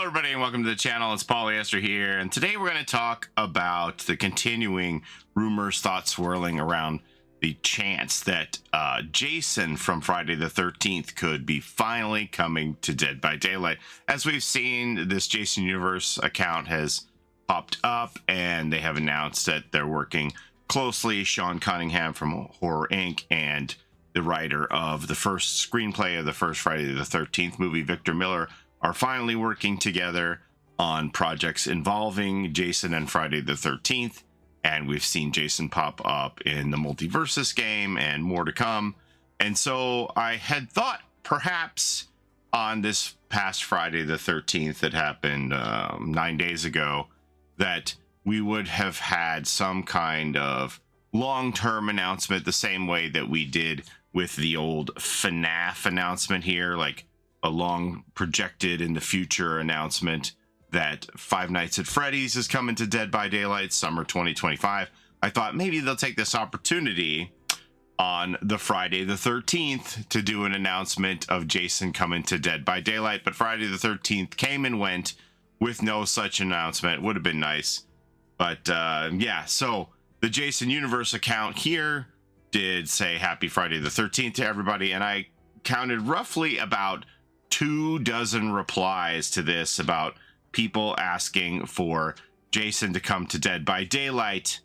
everybody, and welcome to the channel. It's Paulie Esther here, and today we're going to talk about the continuing rumors, thoughts swirling around the chance that Jason from Friday the 13th could be finally coming to Dead by Daylight. As we've seen, this Jason Universe account has popped up, and they have announced that they're working closely. Sean Cunningham from Horror Inc. and the writer of the first screenplay of the first Friday the 13th movie, Victor Miller, are finally working together on projects involving Jason and Friday the 13th. And we've seen Jason pop up in the Multiversus game and more to come. And so I had thought perhaps on this past Friday the 13th that happened 9 days ago, that we would have had some kind of long-term announcement the same way that we did with the old FNAF announcement here, like a long projected in the future announcement that Five Nights at Freddy's is coming to Dead by Daylight summer 2025. I thought maybe they'll take this opportunity on the Friday the 13th to do an announcement of Jason coming to Dead by Daylight, but Friday the 13th came and went with no such announcement. Would have been nice, but yeah, so the Jason Universe account here did say happy Friday the 13th to everybody, and I counted roughly about 24 replies to this about people asking for Jason to come to Dead by Daylight.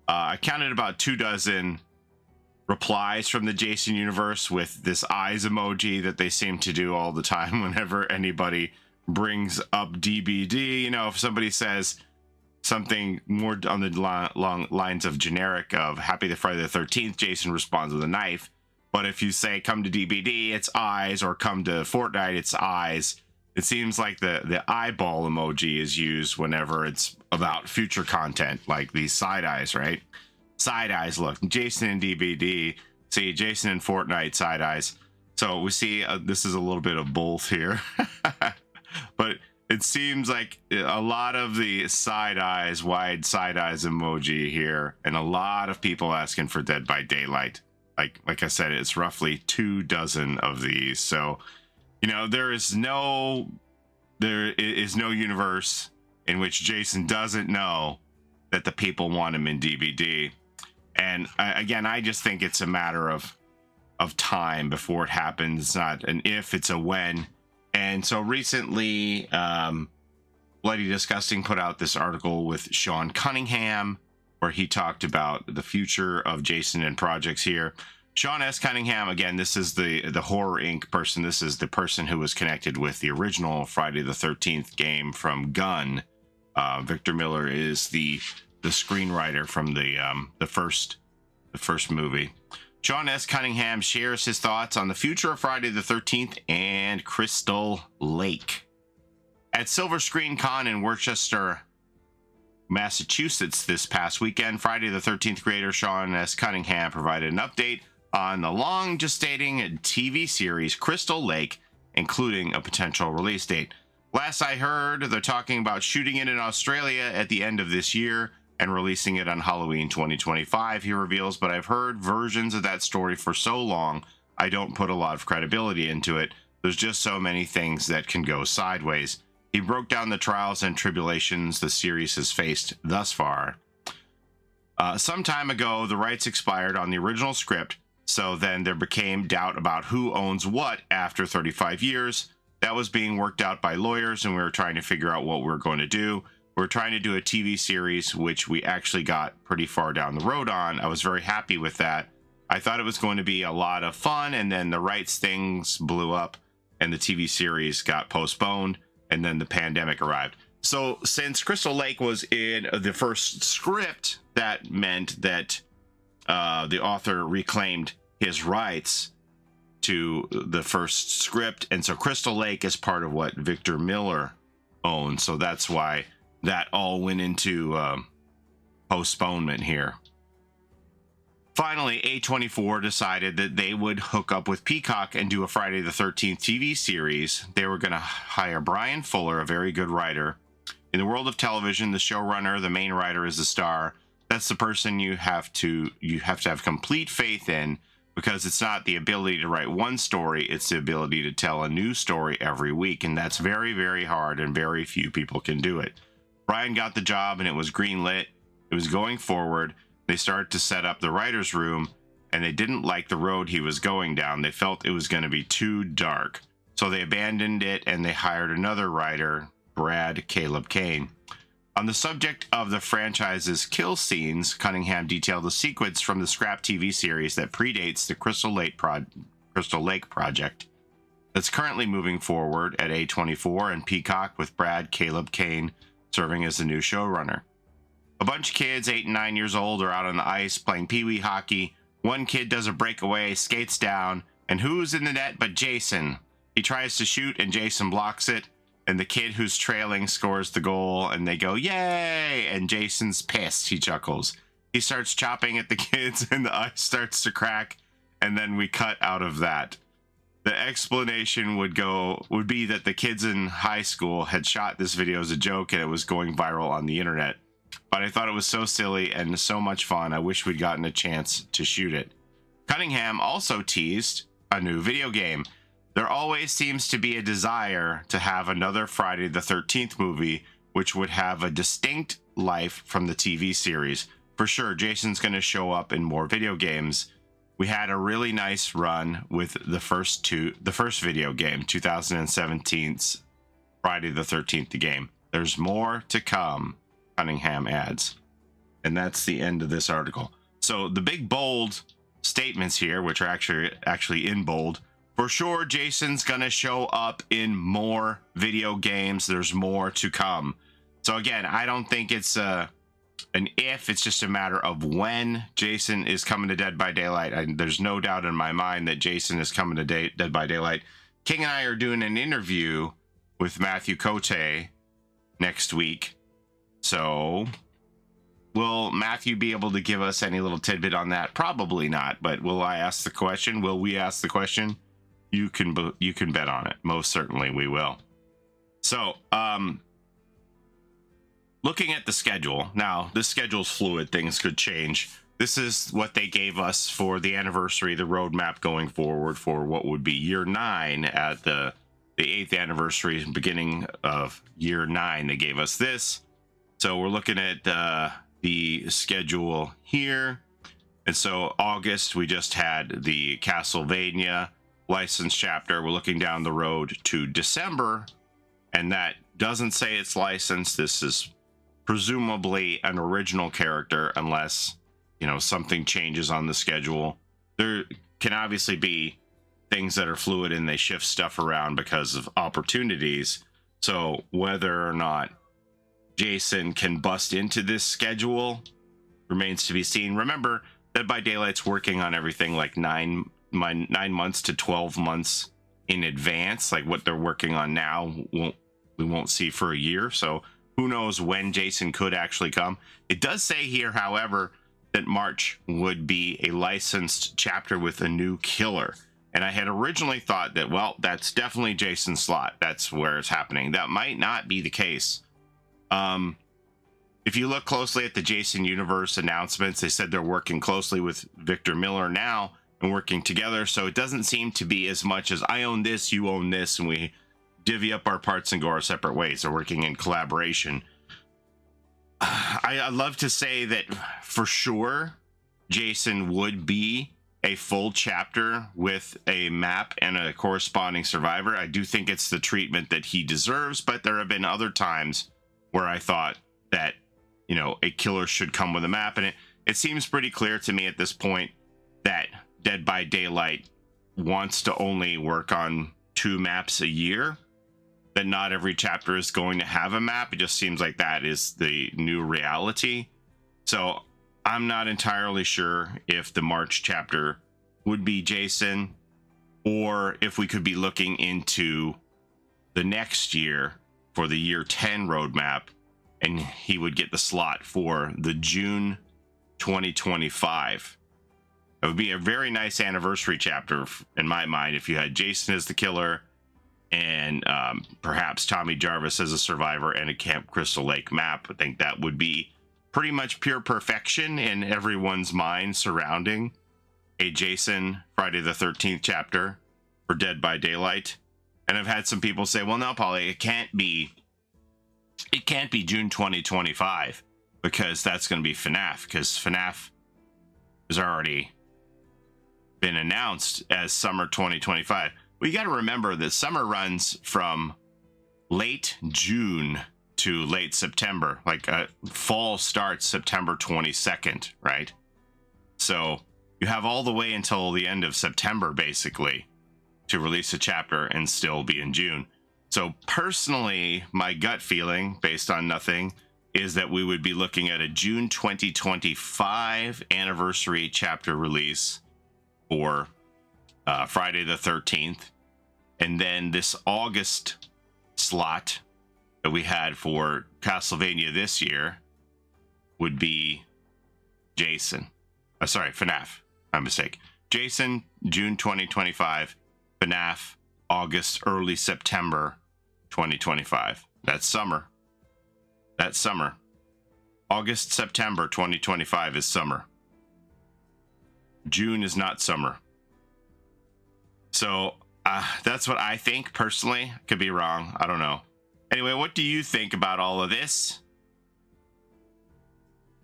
I counted about 24 replies from the Jason Universe with this eyes emoji that they seem to do all the time whenever anybody brings up DBD. You know, if somebody says something more on the long lines of generic of happy the Friday the 13th, Jason responds with a knife. But if you say come to DBD, it's eyes, or come to Fortnite, it's eyes. It seems like the eyeball emoji is used whenever it's about future content, like these side eyes, right? Side eyes, look, Jason and DBD, see Jason and Fortnite, side eyes. So we see this is a little bit of both here. But it seems like a lot of the side eyes, wide side eyes emoji here, and a lot of people asking for Dead by Daylight. Like I said, it's roughly 24 of these. So, you know, there is no universe in which Jason doesn't know that the people want him in DBD. And again, I just think it's a matter of time before it happens. It's not an if, it's a when. And so recently, Bloody Disgusting put out this article with Sean Cunningham, where he talked about the future of Jason and projects here. Sean S. Cunningham, again, this is the Horror Inc. person. This is the person who was connected with the original Friday the 13th game from Gun. Victor Miller is the screenwriter from the first movie. Sean S. Cunningham shares his thoughts on the future of Friday the 13th and Crystal Lake. At Silver Screen Con in Worcester, Massachusetts this past weekend, Friday the 13th creator Sean S. Cunningham provided an update on the long gestating TV series Crystal Lake, including a potential release date. Last I heard, they're talking about shooting it in Australia at the end of this year and releasing it on Halloween 2025, he reveals, but I've heard versions of that story for so long, I don't put a lot of credibility into it. There's just so many things that can go sideways. He broke down the trials and tribulations the series has faced thus far. Some time ago, the rights expired on the original script, so then there became doubt about who owns what after 35 years. That was being worked out by lawyers, and we were trying to figure out what we were going to do. We're trying to do a TV series, which we actually got pretty far down the road on. I was very happy with that. I thought it was going to be a lot of fun, and then the rights things blew up, and the TV series got postponed. And then the pandemic arrived. So since Crystal Lake was in the first script, that meant that the author reclaimed his rights to the first script. And so Crystal Lake is part of what Victor Miller owns. So that's why that all went into postponement here. Finally, A24 decided that they would hook up with Peacock and do a Friday the 13th TV series. They were going to hire Brian Fuller, a very good writer. In the world of television, the showrunner, the main writer, is the star. That's the person you have to have complete faith in because it's not the ability to write one story, it's the ability to tell a new story every week. And that's very, very hard, and very few people can do it. Brian got the job and it was greenlit. It was going forward. They started to set up the writer's room, and they didn't like the road he was going down. They felt it was going to be too dark. So they abandoned it and they hired another writer, Caleb Kane. On the subject of the franchise's kill scenes, Cunningham detailed a sequence from the Scrap TV series that predates the Crystal Lake project that's currently moving forward at A24 and Peacock, with Caleb Kane serving as the new showrunner. A bunch of kids 8 and 9 years old are out on the ice playing pee-wee hockey. One kid does a breakaway, skates down, and who's in the net but Jason? He tries to shoot and Jason blocks it, and the kid who's trailing scores the goal, and they go, "Yay!" And Jason's pissed. He chuckles. He starts chopping at the kids, and the ice starts to crack, and then we cut out of that. The explanation would be that the kids in high school had shot this video as a joke, and it was going viral on the internet. But I thought it was so silly and so much fun, I wish we'd gotten a chance to shoot it. Cunningham also teased a new video game. There always seems to be a desire to have another Friday the 13th movie, which would have a distinct life from the TV series. For sure, Jason's going to show up in more video games. We had a really nice run with the first video game, 2017's Friday the 13th game. There's more to come, Cunningham adds. And that's the end of this article. So the big bold statements here, which are actually in bold: for sure, Jason's gonna show up in more video games. There's more to come. So again, I don't think it's an if, it's just a matter of when Jason is coming to Dead by Daylight. There's no doubt in my mind that Jason is coming to Dead by Daylight. King and I are doing an interview with Matthew Cote next week. So will Matthew be able to give us any little tidbit on that? Probably not, but will I ask the question? Will we ask the question? You can bet on it. Most certainly we will. So, looking at the schedule. Now, this schedule's fluid. Things could change. This is what they gave us for the anniversary, the roadmap going forward for what would be year 9 at the 8th anniversary, beginning of year 9. They gave us this. So we're looking at the schedule here. And so August, we just had the Castlevania license chapter. We're looking down the road to December, and that doesn't say it's licensed. This is presumably an original character, unless, something changes on the schedule. There can obviously be things that are fluid and they shift stuff around because of opportunities. So whether or not Jason can bust into this schedule remains to be seen. Remember, Dead by Daylight's working on everything like 9 months to 12 months in advance. Like what they're working on now, we won't see for a year. So who knows when Jason could actually come. It does say here, however, that March would be a licensed chapter with a new killer. And I had originally thought that, well, that's definitely Jason's slot. That's where it's happening. That might not be the case. If you look closely at the Jason Universe announcements, they said they're working closely with Victor Miller now and working together. So it doesn't seem to be as much as I own this, you own this, and we divvy up our parts and go our separate ways. They're working in collaboration. I'd love to say that for sure Jason would be a full chapter with a map and a corresponding survivor. I do think it's the treatment that he deserves, but there have been other times where I thought that, a killer should come with a map. And it seems pretty clear to me at this point that Dead by Daylight wants to only work on 2 maps a year, that not every chapter is going to have a map. It just seems like that is the new reality. So I'm not entirely sure if the March chapter would be Jason, or if we could be looking into the next year for the year 10 roadmap, and he would get the slot for the June 2025. It would be a very nice anniversary chapter in my mind if you had Jason as the killer and perhaps Tommy Jarvis as a survivor and a Camp Crystal Lake map. I think that would be pretty much pure perfection in everyone's mind surrounding a Jason Friday the 13th chapter for Dead by Daylight. And I've had some people say, well, no, Paulie, it can't be June 2025 because that's going to be FNAF, because FNAF has already been announced as summer 2025. Well, you got to remember that summer runs from late June to late September. Like fall starts September 22nd, right? So you have all the way until the end of September, basically, to release a chapter and still be in June. So personally, my gut feeling, based on nothing, is that we would be looking at a June 2025 anniversary chapter release for Friday the 13th. And then this August slot that we had for Castlevania this year would be Jason. Sorry, FNAF. My mistake. Jason, June 2025. FNAF, August, early September 2025. That's summer. That's summer. August, September 2025 is summer. June is not summer. So that's what I think personally. Could be wrong. I don't know. Anyway, what do you think about all of this?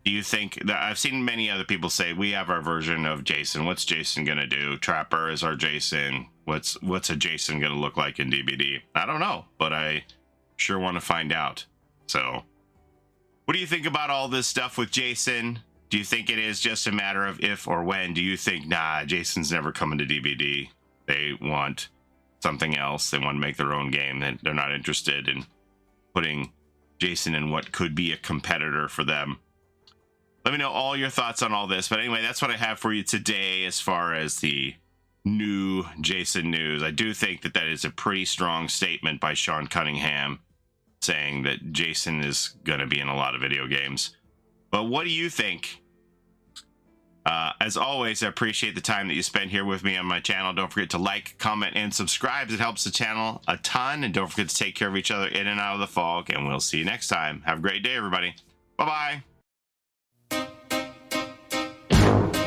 Do you think that I've seen many other people say we have our version of Jason? What's Jason gonna do? Trapper is our Jason. What's a Jason gonna look like in DBD? I don't know, but I sure want to find out. So, what do you think about all this stuff with Jason? Do you think it is just a matter of if or when? Do you think, nah, Jason's never coming to DBD? They want something else. They want to make their own game. They're not interested in putting Jason in what could be a competitor for them. Let me know all your thoughts on all this. But anyway, that's what I have for you today as far as the new Jason news. I do think that that is a pretty strong statement by Sean Cunningham saying that Jason is going to be in a lot of video games. But what do you think? As always, I appreciate the time that you spend here with me on my channel. Don't forget to like, comment, and subscribe. It helps the channel a ton. And don't forget to take care of each other in and out of the fog. And we'll see you next time. Have a great day, everybody. Bye-bye.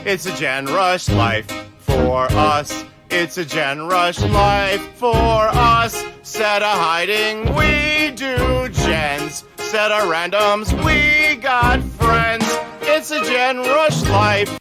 It's a Gen Rush life for us. It's a Gen Rush life for us. Set a hiding, we do gens. Set a randoms, we got friends. It's a Gen Rush life.